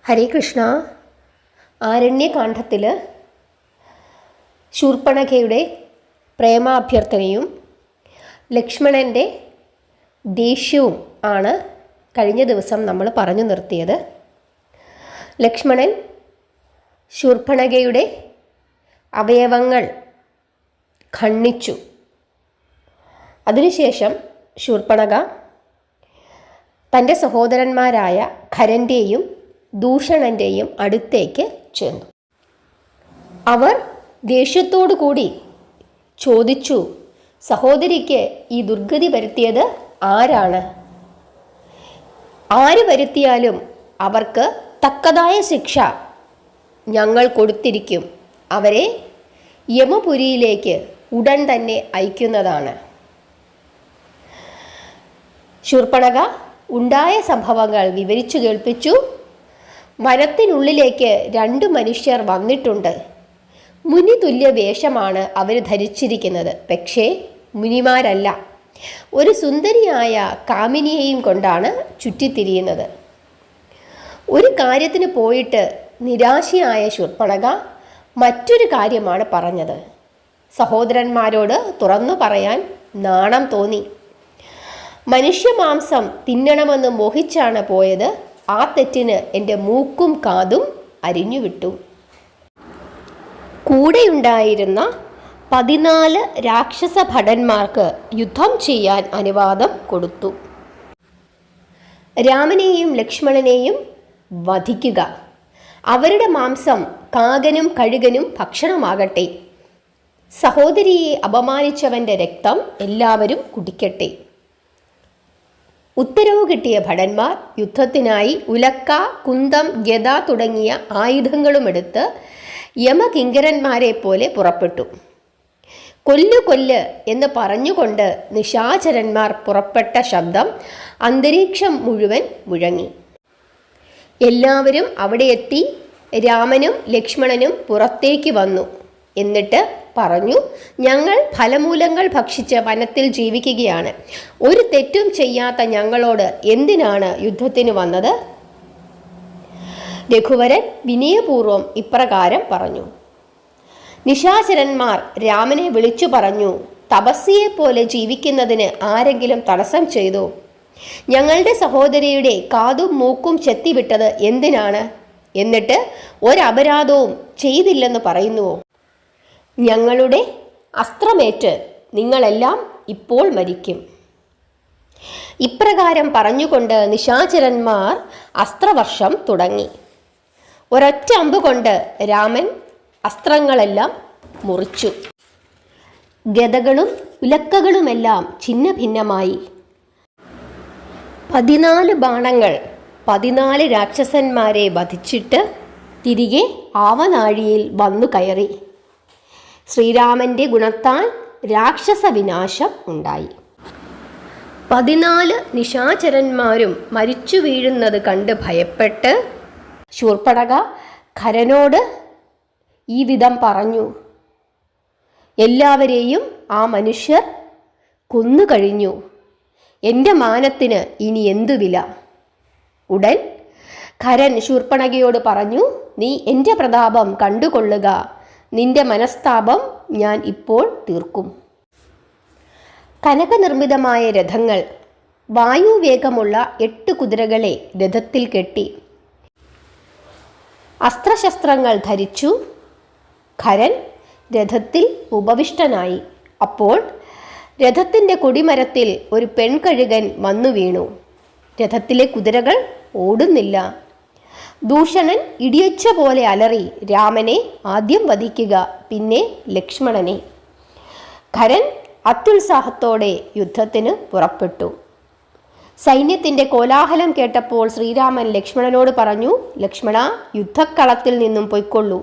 ഹരേ കൃഷ്ണ. ആരണ്യകാണ്ഡത്തിൽ ശൂർപ്പണഖയുടെ പ്രേമാഭ്യർത്ഥനയും ലക്ഷ്മണൻ്റെ ദേഷ്യവും ആണ് കഴിഞ്ഞ ദിവസം നമ്മൾ പറഞ്ഞു നിർത്തിയത്. ലക്ഷ്മണൻ ശൂർപ്പണഖയുടെ അവയവങ്ങൾ ഖണ്ഡിച്ചു. അതിനുശേഷം ശൂർപ്പണഖ തൻ്റെ സഹോദരന്മാരായ ഖരൻ്റെയും ദൂഷണൻ്റെയും അടുത്തേക്ക് ചെന്നു. അവർ ദേഷ്യത്തോടു കൂടി ചോദിച്ചു, സഹോദരിക്ക് ഈ ദുർഗതി വരുത്തിയത് ആരാണ്? ആര് വരുത്തിയാലും അവർക്ക് തക്കതായ ശിക്ഷ ഞങ്ങൾ കൊടുത്തിരിക്കും. അവരെ യമപുരിയിലേക്ക് ഉടൻ തന്നെ അയക്കുന്നതാണ്. ശൂർപ്പണഖ ഉണ്ടായ സംഭവങ്ങൾ വിവരിച്ചു കേൾപ്പിച്ചു. വനത്തിനുള്ളിലേക്ക് 2 മനുഷ്യർ വന്നിട്ടുണ്ട്. മുനിതുല്യ വേഷമാണ് അവർ ധരിച്ചിരിക്കുന്നത്. പക്ഷേ മുനിമാരല്ല, ഒരു സുന്ദരിയായ കാമിനിയെയും കൊണ്ടാണ് ചുറ്റിത്തിരിയുന്നത്. ഒരു കാര്യത്തിന് പോയിട്ട് നിരാശയായ ശൂർപ്പണഖ മറ്റൊരു കാര്യമാണ് പറഞ്ഞത്. സഹോദരന്മാരോട് തുറന്നു പറയാൻ നാണം തോന്നി. മനുഷ്യമാംസം തിന്നണമെന്ന് മോഹിച്ചാണ് പോയത്. ആ തെറ്റിന് എൻ്റെ മൂക്കും കാതും അരിഞ്ഞുവിട്ടു. കൂടെയുണ്ടായിരുന്ന 14 രാക്ഷസ ഭടന്മാർക്ക് യുദ്ധം ചെയ്യാൻ അനുവാദം കൊടുത്തു. രാമനെയും ലക്ഷ്മണനെയും വധിക്കുക. അവരുടെ മാംസം കാകനും കഴുകനും ഭക്ഷണമാകട്ടെ. സഹോദരിയെ അപമാനിച്ചവൻ്റെ രക്തം എല്ലാവരും കുടിക്കട്ടെ. ഉത്തരവ് കിട്ടിയ ഭടന്മാർ യുദ്ധത്തിനായി ഉലക്ക, കുന്തം, ഗദ തുടങ്ങിയ ആയുധങ്ങളുമെടുത്ത് യമകിങ്കരന്മാരെ പോലെ പുറപ്പെട്ടു. കൊല്ലു കൊല്ല് എന്ന് പറഞ്ഞുകൊണ്ട് നിശാചരന്മാർ പുറപ്പെട്ട ശബ്ദം അന്തരീക്ഷം മുഴുവൻ മുഴങ്ങി. എല്ലാവരും അവിടെ എത്തി. രാമനും ലക്ഷ്മണനും പുറത്തേക്ക് വന്നു. എന്നിട്ട് പറഞ്ഞു, ഞങ്ങൾ ഫലമൂലങ്ങൾ ഭക്ഷിച്ച് വനത്തിൽ ജീവിക്കുകയാണ്. ഒരു തെറ്റും ചെയ്യാത്ത ഞങ്ങളോട് എന്തിനാണ് യുദ്ധത്തിന് വന്നത്? രഘുവരൻ വിനയപൂർവ്വം ഇപ്രകാരം പറഞ്ഞു. നിശാചരന്മാർ രാമനെ വിളിച്ചു പറഞ്ഞു, തപസ്വിയെപ്പോലെ ജീവിക്കുന്നതിന് ആരെങ്കിലും തടസ്സം ചെയ്തോ? ഞങ്ങളുടെ സഹോദരിയുടെ കാതും മൂക്കും ചെത്തിവിട്ടത് എന്തിനാണ്? എന്നിട്ട് ഒരപരാധവും ചെയ്തില്ലെന്ന് പറയുന്നുവോ? ഞങ്ങളുടെ അസ്ത്രമേറ്റ് നിങ്ങളെല്ലാം ഇപ്പോൾ മരിക്കും. ഇപ്രകാരം പറഞ്ഞുകൊണ്ട് നിശാചരന്മാർ അസ്ത്രവർഷം തുടങ്ങി. ഒരൊറ്റ അമ്പ് കൊണ്ട് രാമൻ അസ്ത്രങ്ങളെല്ലാം മുറിച്ചു. ഗദകളും ഉലക്കകളുമെല്ലാം ഛിന്ന ഭിന്നമായി. 14 ബാണങ്ങൾ 14 രാക്ഷസന്മാരെ വധിച്ചിട്ട് തിരികെ ആവനാഴിയിൽ വന്നു കയറി. ശ്രീരാമൻ്റെ ഗുണത്താൽ രാക്ഷസ വിനാശം ഉണ്ടായി. 14 നിശാചരന്മാരും മരിച്ചു വീഴുന്നത് കണ്ട് ഭയപ്പെട്ട് ശൂർപ്പണഖ ഖരനോട് ഈ വിധം പറഞ്ഞു, എല്ലാവരെയും ആ മനുഷ്യർ കൊന്നുകഴിഞ്ഞു. എൻ്റെ മാനത്തിന് ഇനി എന്തു വില? ഉടൻ ഖരൻ ശൂർപ്പണഖയോട് പറഞ്ഞു, നീ എൻ്റെ പ്രതാപം കണ്ടുകൊള്ളുക. നിന്റെ മനസ്താപം ഞാൻ ഇപ്പോൾ തീർക്കും. കനകനിർമ്മിതമായ രഥങ്ങൾ, വായുവേഗമുള്ള 8 കുതിരകളെ രഥത്തിൽ കെട്ടി. അസ്ത്രശസ്ത്രങ്ങൾ ധരിച്ചു. ഖരൻ രഥത്തിൽ ഉപവിഷ്ടനായി. അപ്പോൾ രഥത്തിൻ്റെ കൊടിമരത്തിൽ ഒരു പെൺകഴുകൻ വന്നു വീണു. രഥത്തിലെ കുതിരകൾ ഓടുന്നില്ല. ദൂഷണൻ ഇടിയച്ച പോലെ അലറി, രാമനെ ആദ്യം വധിക്കുക, പിന്നെ ലക്ഷ്മണനെ. ഖരൻ അത്യുത്സാഹത്തോടെ യുദ്ധത്തിന് പുറപ്പെട്ടു. സൈന്യത്തിൻ്റെ കോലാഹലം കേട്ടപ്പോൾ ശ്രീരാമൻ ലക്ഷ്മണനോട് പറഞ്ഞു, ലക്ഷ്മണ, യുദ്ധക്കളത്തിൽ നിന്നും പൊയ്ക്കൊള്ളൂ.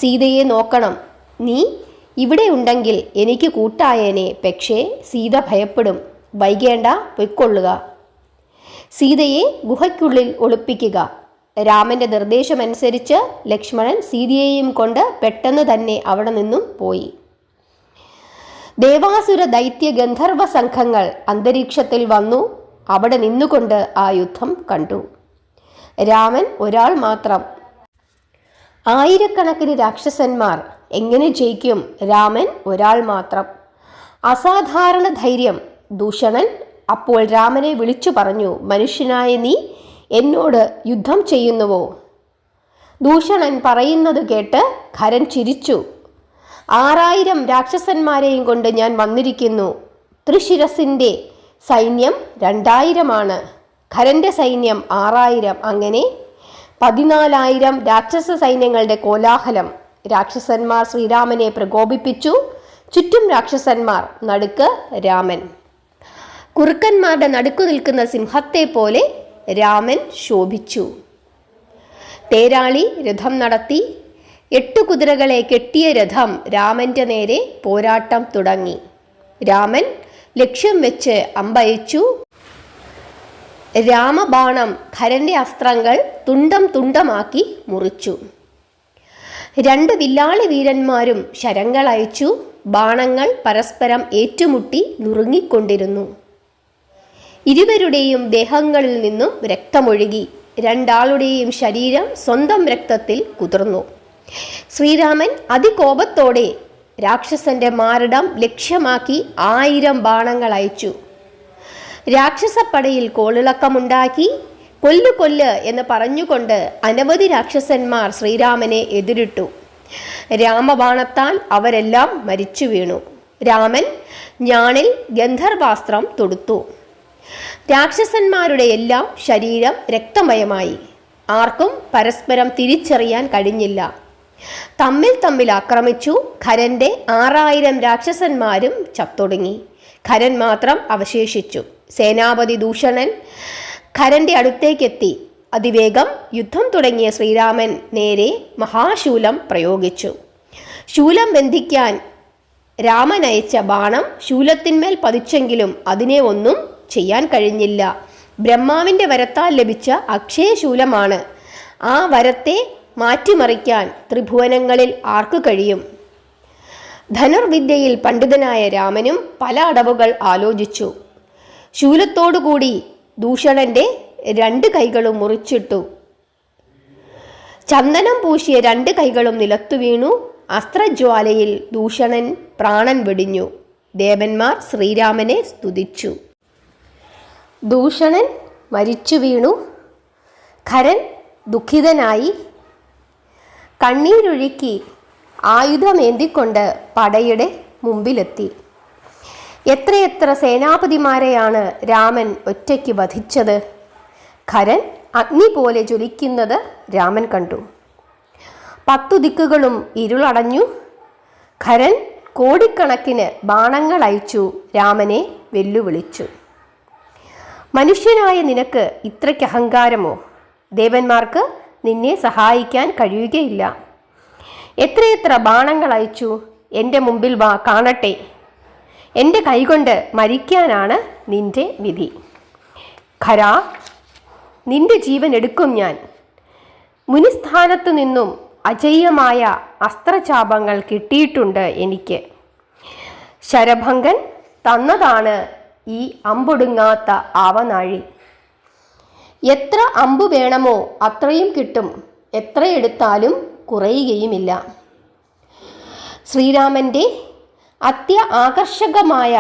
സീതയെ നോക്കണം. നീ ഇവിടെ ഉണ്ടെങ്കിൽ എനിക്ക് കൂട്ടായേനെ. പക്ഷേ സീത ഭയപ്പെടും. വൈകേണ്ട, പൊയ്ക്കൊള്ളുക. സീതയെ ഗുഹയ്ക്കുള്ളിൽ ഒളിപ്പിക്കുക. രാമൻ്റെ നിർദ്ദേശമനുസരിച്ച് ലക്ഷ്മണൻ സീതയെയും കൊണ്ട് പെട്ടെന്ന് തന്നെ അവിടെ നിന്നും പോയി. ദേവാസുര ദൈത്യ ഗന്ധർവ സംഘങ്ങൾ അന്തരീക്ഷത്തിൽ വന്നു. അവിടെ നിന്നുകൊണ്ട് ആ യുദ്ധം കണ്ടു. രാമൻ ഒരാൾ മാത്രം. ആയിരക്കണക്കിന് രാക്ഷസന്മാർ എങ്ങനെ ജയിക്കും? രാമൻ ഒരാൾ മാത്രം. അസാധാരണ ധൈര്യം. ദൂഷണൻ അപ്പോൾ രാമനെ വിളിച്ചു പറഞ്ഞു, മനുഷ്യനായ നീ എന്നോട് യുദ്ധം ചെയ്യുന്നുവോ? ദൂഷണൻ പറയുന്നത് കേട്ട് ഖരൻ ചിരിച്ചു. 6000 രാക്ഷസന്മാരെയും കൊണ്ട് ഞാൻ വന്നിരിക്കുന്നു. ത്രിശിരസിൻ്റെ സൈന്യം 2000 ഖരൻ്റെ സൈന്യം 6000. അങ്ങനെ 14000 രാക്ഷസ സൈന്യങ്ങളുടെ കോലാഹലം. രാക്ഷസന്മാർ ശ്രീരാമനെ പ്രകോപിപ്പിച്ചു. ചുറ്റും രാക്ഷസന്മാർ, നടുക്ക് രാമൻ. കുറുക്കന്മാരുടെ നടുക്കു നിൽക്കുന്ന സിംഹത്തെ പോലെ രാമൻ ശോഭിച്ചു. തേരാളി രഥം നടത്തി. 8 കുതിരകളെ കെട്ടിയ രഥം രാമൻ്റെ നേരെ പോരാട്ടം തുടങ്ങി. രാമൻ ലക്ഷ്യം വെച്ച് അമ്പയച്ചു. രാമബാണം ഖരൻ്റെ അസ്ത്രങ്ങൾ തുണ്ടം തുണ്ടമാക്കി മുറിച്ചു. 2 വില്ലാളി വീരന്മാരും ശരങ്ങൾ അയച്ചു. ബാണങ്ങൾ പരസ്പരം ഏറ്റുമുട്ടി നുറുങ്ങിക്കൊണ്ടിരുന്നു. ഇരുവരുടെയും ദേഹങ്ങളിൽ നിന്നും രക്തമൊഴുകി. 2 ആളുടെയും ശരീരം സ്വന്തം രക്തത്തിൽ കുതിർന്നു. ശ്രീരാമൻ അതികോപത്തോടെ രാക്ഷസന്റെ മാരടം ലക്ഷ്യമാക്കി 1000 ബാണങ്ങൾ അയച്ചു. രാക്ഷസപ്പടയിൽ കോളിളക്കമുണ്ടാക്കി. കൊല്ലു കൊല്ല് എന്ന് പറഞ്ഞുകൊണ്ട് അനവധി രാക്ഷസന്മാർ ശ്രീരാമനെ എതിരിട്ടു. രാമബാണത്താൽ അവരെല്ലാം മരിച്ചു വീണു. രാമൻ ഞാണിൽ ഗന്ധർവാസ്ത്രം തൊടുത്തു. രാക്ഷസന്മാരുടെ എല്ലാം ശരീരം രക്തമയമായി. ആർക്കും പരസ്പരം തിരിച്ചറിയാൻ കഴിഞ്ഞില്ല. തമ്മിൽ ആക്രമിച്ചു. ഖരൻ്റെ 6000 രാക്ഷസന്മാരും ചത്തൊടുങ്ങി. ഖരൻ മാത്രം അവശേഷിച്ചു. സേനാപതി ദൂഷണൻ ഖരൻ്റെ അടുത്തേക്കെത്തി. അതിവേഗം യുദ്ധം തുടങ്ങിയ ശ്രീരാമൻ നേരെ മഹാശൂലം പ്രയോഗിച്ചു. ശൂലം ബന്ധിക്കാൻ രാമൻ അയച്ച ബാണം ശൂലത്തിന്മേൽ പതിച്ചെങ്കിലും അതിനെ ഒന്നും ചെയ്യാൻ കഴിഞ്ഞില്ല. ബ്രഹ്മാവിൻ്റെ വരത്താൽ ലഭിച്ച അക്ഷയശൂലമാണ്. ആ വരത്തെ മാറ്റിമറിക്കാൻ ത്രിഭുവനങ്ങളിൽ ആർക്കു കഴിയും? ധനുർവിദ്യയിൽ പണ്ഡിതനായ രാമനും പല അടവുകൾ ആലോചിച്ചു. ശൂലത്തോടുകൂടി ദൂഷണന്റെ 2 കൈകളും മുറിച്ചിട്ടു. ചന്ദനം പൂശിയ 2 കൈകളും നിലത്തു വീണു. അസ്ത്രജ്വാലയിൽ ദൂഷണൻ പ്രാണൻ വെടിഞ്ഞു. ദേവന്മാർ ശ്രീരാമനെ സ്തുതിച്ചു. ദൂഷണൻ മരിച്ചു വീണു. ഖരൻ ദുഃഖിതനായി കണ്ണീരൊഴുക്കി ആയുധമേന്തിക്കൊണ്ട് പടയുടെ മുമ്പിലെത്തി. എത്രയെത്ര സേനാപതിമാരെയാണ് രാമൻ ഒറ്റയ്ക്ക് വധിച്ചത്! ഖരൻ അഗ്നി പോലെ ജ്വലിക്കുന്നത് രാമൻ കണ്ടു. 10 ദിക്കുകളും ഇരുളടഞ്ഞു. ഖരൻ കോടിക്കണക്കിന് ബാണങ്ങൾ അയച്ചു രാമനെ വെല്ലുവിളിച്ചു. മനുഷ്യനായ നിനക്ക് ഇത്രയ്ക്ക് അഹങ്കാരമോ? ദേവന്മാർക്ക് നിന്നെ സഹായിക്കാൻ കഴിയുകയില്ല. എത്രയെത്ര ബാണങ്ങൾ അയച്ചു! എൻ്റെ മുമ്പിൽ വാ, കാണട്ടെ. എൻ്റെ കൈകൊണ്ട് മരിക്കാനാണ് നിന്റെ വിധി. ഖരാ, നിന്റെ ജീവൻ എടുക്കും ഞാൻ. മുനിസ്ഥാനത്തു നിന്നും അജയ്യമായ അസ്ത്രചാപങ്ങൾ കിട്ടിയിട്ടുണ്ട് എനിക്ക്. ശരഭംഗൻ തന്നതാണ് ഈ അമ്പൊടുങ്ങാത്ത ആവനാഴി. എത്ര അമ്പ് വേണമോ അത്രയും കിട്ടും. എത്ര എടുത്താലും കുറയുകയുമില്ല. ശ്രീരാമൻ്റെ ആകർഷകമായ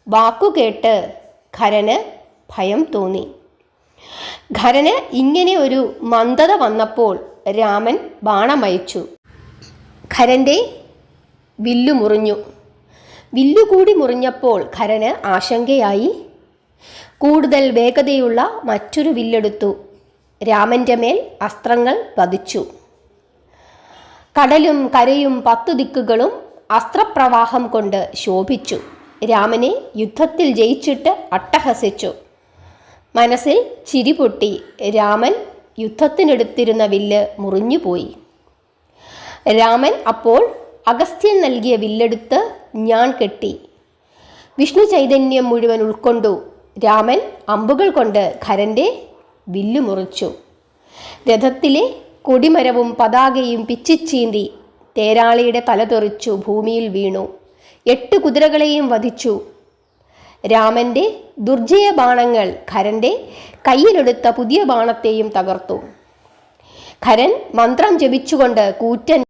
വാക്കുകേട്ട് ഖരന് ഭയം തോന്നി. ഖരന് ഇങ്ങനെ ഒരു മന്ദത വന്നപ്പോൾ രാമൻ ബാണമയച്ചു. ഖരൻ്റെ വില്ലു മുറിഞ്ഞു. വില്ലുകൂടി മുറിഞ്ഞപ്പോൾ ഖരന് ആശങ്കയായി. കൂടുതൽ വേഗതയുള്ള മറ്റൊരു വില്ലെടുത്തു. രാമൻ്റെ മേൽ അസ്ത്രങ്ങൾ പതിച്ചു. കടലും കരയും 10 ദിക്കുകളും അസ്ത്രപ്രവാഹം കൊണ്ട് ശോഭിച്ചു. രാമനെ യുദ്ധത്തിൽ ജയിച്ചിട്ട് അട്ടഹസിച്ചു. മനസ്സിൽ ചിരി പൊട്ടി. രാമൻ യുദ്ധത്തിനെടുത്തിരുന്ന വില്ല് മുറിഞ്ഞുപോയി. രാമൻ അപ്പോൾ അഗസ്ത്യൻ നൽകിയ വില്ലെടുത്ത് ഞാൻ കെട്ടി. വിഷ്ണു ചൈതന്യം മുഴുവൻ ഉൾക്കൊണ്ടു. രാമൻ അമ്പുകൾ കൊണ്ട് ഖരൻ്റെ വില്ലു മുറിച്ചു. രഥത്തിലെ കൊടിമരവും പതാകയും പിച്ചിച്ചീന്തി. തേരാളിയുടെ തല തെറിച്ചു ഭൂമിയിൽ വീണു. 8 കുതിരകളെയും വധിച്ചു. രാമൻ്റെ ദുർജയ ബാണങ്ങൾ ഖരൻ്റെ കയ്യിലെടുത്ത പുതിയ ബാണത്തെയും തകർത്തു. ഖരൻ മന്ത്രം ജപിച്ചുകൊണ്ട് കൂറ്റൻ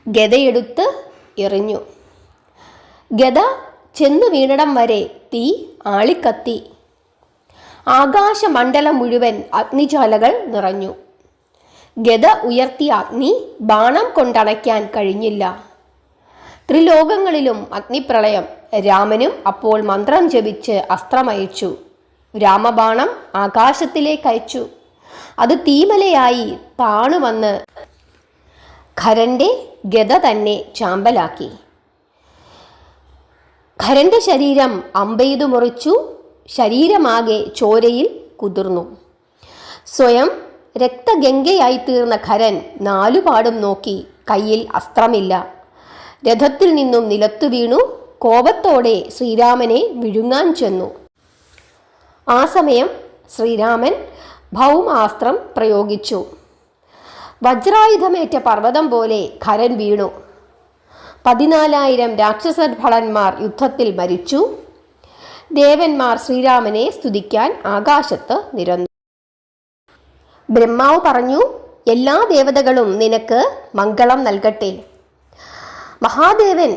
ഗദയെടുത്ത് എറിഞ്ഞു. ഗദ ചെന്നു വീണിടം വരെ തീ ആളിക്കത്തി. ആകാശമണ്ഡലം മുഴുവൻ അഗ്നിജ്വാലകൾ നിറഞ്ഞു. ഗദ ഉയർത്തിയ അഗ്നി ബാണം കൊണ്ടണയ്ക്കാൻ കഴിഞ്ഞില്ല. ത്രിലോകങ്ങളിലും അഗ്നിപ്രളയം. രാമനും അപ്പോൾ മന്ത്രം ജപിച്ച് അസ്ത്രമയച്ചു. രാമബാണം ആകാശത്തിലേക്ക് അയച്ചു. അത് തീമലയായി താണുവന്ന് ഖരൻ്റെ ഗദ തന്നെ ചാമ്പലാക്കി. ഖരൻ്റെ ശരീരം അമ്പെയ്തു മുറിച്ചു. ശരീരമാകെ ചോരയിൽ കുതിർന്നു. സ്വയം രക്തഗംഗയായിത്തീർന്ന ഖരൻ നാലുപാടും നോക്കി. കയ്യിൽ അസ്ത്രമില്ല. രഥത്തിൽ നിന്നും നിലത്തു വീണു. കോപത്തോടെ ശ്രീരാമനെ വിഴുങ്ങാൻ ചെന്നു. ആ സമയം ശ്രീരാമൻ ഭൗമാസ്ത്രം പ്രയോഗിച്ചു. വജ്രായുധമേറ്റ പർവ്വതം പോലെ ഖരൻ വീണു. 14,000 രാക്ഷസഭടന്മാർ യുദ്ധത്തിൽ മരിച്ചു. ദേവന്മാർ ശ്രീരാമനെ സ്തുതിക്കാൻ ആകാശത്ത് നിരന്നു. ബ്രഹ്മാവ് പറഞ്ഞു, എല്ലാ ദേവതകളും നിനക്ക് മംഗളം നൽകട്ടെ. മഹാദേവൻ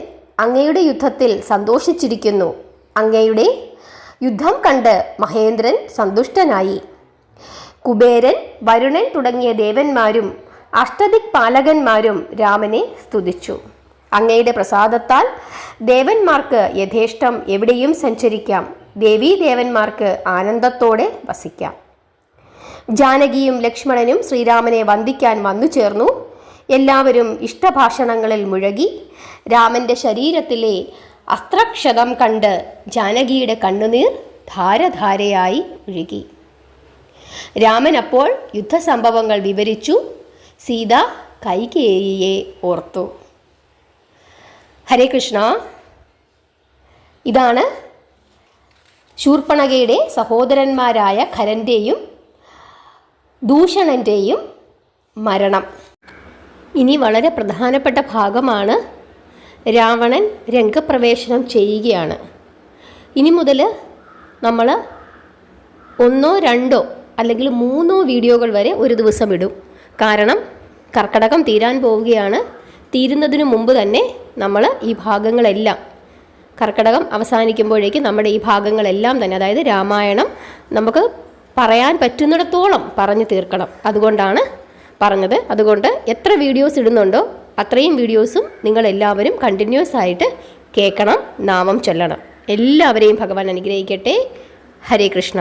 അങ്ങയുടെ യുദ്ധത്തിൽ സന്തോഷിച്ചിരിക്കുന്നു. അങ്ങയുടെ യുദ്ധം കണ്ട് മഹേന്ദ്രൻ സന്തുഷ്ടനായി. കുബേരൻ, വരുണൻ തുടങ്ങിയ ദേവന്മാരും അഷ്ടദിക്പാലകന്മാരും രാമനെ സ്തുതിച്ചു. അങ്ങയുടെ പ്രസാദത്താൽ ദേവന്മാർക്ക് യഥേഷ്ടം എവിടെയും സഞ്ചരിക്കാം. ദേവീദേവന്മാർക്ക് ആനന്ദത്തോടെ വസിക്കാം. ജാനകിയും ലക്ഷ്മണനും ശ്രീരാമനെ വന്ദിക്കാൻ വന്നു ചേർന്നു. എല്ലാവരും ഇഷ്ടഭാഷണങ്ങളിൽ മുഴുകി. രാമൻ്റെ ശരീരത്തിലെ അസ്ത്രക്ഷതം കണ്ട് ജാനകിയുടെ കണ്ണുനീർ ധാരധാരയായി ഒഴുകി. രാമൻ അപ്പോൾ യുദ്ധസംഭവങ്ങൾ വിവരിച്ചു. സീത കൈകേയിയെ ഓർത്തു. ഹരേ കൃഷ്ണ. ഇതാണ് ശൂർപ്പണഖയുടെ സഹോദരന്മാരായ ഖരൻ്റെയും ദൂഷണൻ്റെയും മരണം. ഇനി വളരെ പ്രധാനപ്പെട്ട ഭാഗമാണ്. രാവണൻ രംഗപ്രവേശനം ചെയ്യുകയാണ്. ഇനി മുതൽ നമ്മൾ 1, 2 അല്ലെങ്കിൽ 3 വീഡിയോകൾ വരെ ഒരു ദിവസം ഇടും. കാരണം കർക്കടകം തീരാൻ പോവുകയാണ്. തീരുന്നതിനു മുമ്പ് തന്നെ നമ്മൾ ഈ ഭാഗങ്ങളെല്ലാം, കർക്കടകം അവസാനിക്കുമ്പോഴേക്ക് നമ്മുടെ ഈ ഭാഗങ്ങളെല്ലാം തന്നെ, അതായത് രാമായണം നമുക്ക് പറയാൻ പറ്റുന്നിടത്തോളം പറഞ്ഞു തീർക്കണം. അതുകൊണ്ടാണ് പറഞ്ഞത്. അതുകൊണ്ട് എത്ര വീഡിയോസ് ഇടുന്നുണ്ടോ അത്രയും വീഡിയോസും നിങ്ങളെല്ലാവരും കണ്ടിന്യൂസ് ആയിട്ട് കേൾക്കണം, നാമം ചൊല്ലണം. എല്ലാവരെയും ഭഗവാൻ അനുഗ്രഹിക്കട്ടെ. ഹരേ കൃഷ്ണ.